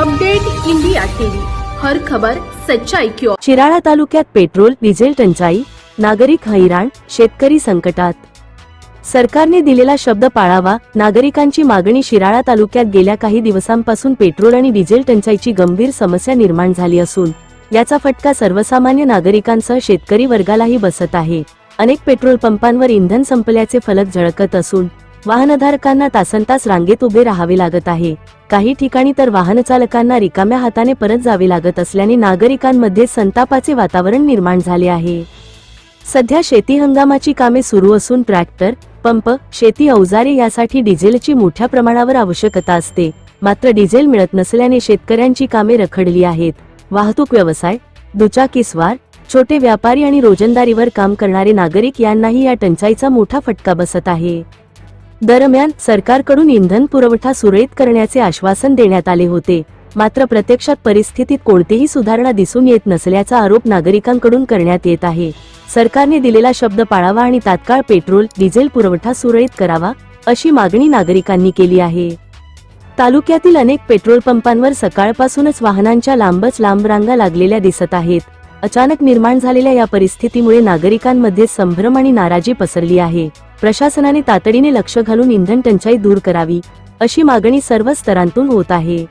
Update India TV, हर खबर सच्चाई की ओर। शिराळा तालुक्यात पेट्रोल डिझेल टंचाई, नागरिक हैराण, शेतकरी संकटात। सरकारने दिलेला शब्द पाळावा, नागरिकांची मागणी। शिराळा तालुक्यात गेल्या काही दिवसांपासून पेट्रोल आणि डिझेल टंचाईची गंभीर समस्या निर्माण झाली असून याचा फटका सर्वसामान्य नागरिकांसह शेतकरी वर्गालाही बसत आहे। अनेक पेट्रोल पंपांवर इंधन संपल्याचे फलक झळकत असून वाहनधारकांना तासनतास रांगेत उभे राहावे लागत आहे। काही ठिकाणी तर वाहनचालकांना रिकाम्या हाताने परत जावे लागत असल्याने नागरिकांमध्ये संतापाचे वातावरण निर्माण झाले आहे। सध्या शेती हंगामाची कामे सुरू असून ट्रॅक्टर, पंप, शेती अवजारे यासाठी डिझेलची मोठ्या प्रमाणावर आवश्यकता असते। मात्र डिझेल मिळत नसल्याने शेतकऱ्यांची कामे रखडली आहेत। वाहतूक व्यवसाय, दुचाकीस्वार, छोटे व्यापारी आणि रोजंदारीवर काम करणारे नागरिक यांनाही या टंचाईचा मोठा फटका बसत आहे। दरम्यान सरकारकडून इंधन पुरवठा सुरळीत करण्याचे आश्वासन देण्यात आले होते, मात्र प्रत्यक्षात परिस्थितीत कोणतीही सुधारणा दिसून येत नसल्याचा आरोप नागरिकांकडून करण्यात येत आहे। सरकारने दिलेला शब्द पाळावा आणि तात्काळ पेट्रोल, डिझेल पुरवठा सुरळीत करावा, अशी मागणी नागरिकांनी केली आहे। तालुक्यातील अनेक पेट्रोल पंपांवर सकाळपासूनच वाहनांच्या लांबच लांब रांगा लागलेल्या दिसत आहेत। अचानक निर्माण झालेल्या या परिस्थितीमुळे नागरिकांमध्ये संभ्रम आणि नाराजी पसरली आहे। प्रशासनाने तातडीने लक्ष घालून इंधन टंचाई दूर करावी, अशी मागणी सर्व स्तरांतून होत आहे।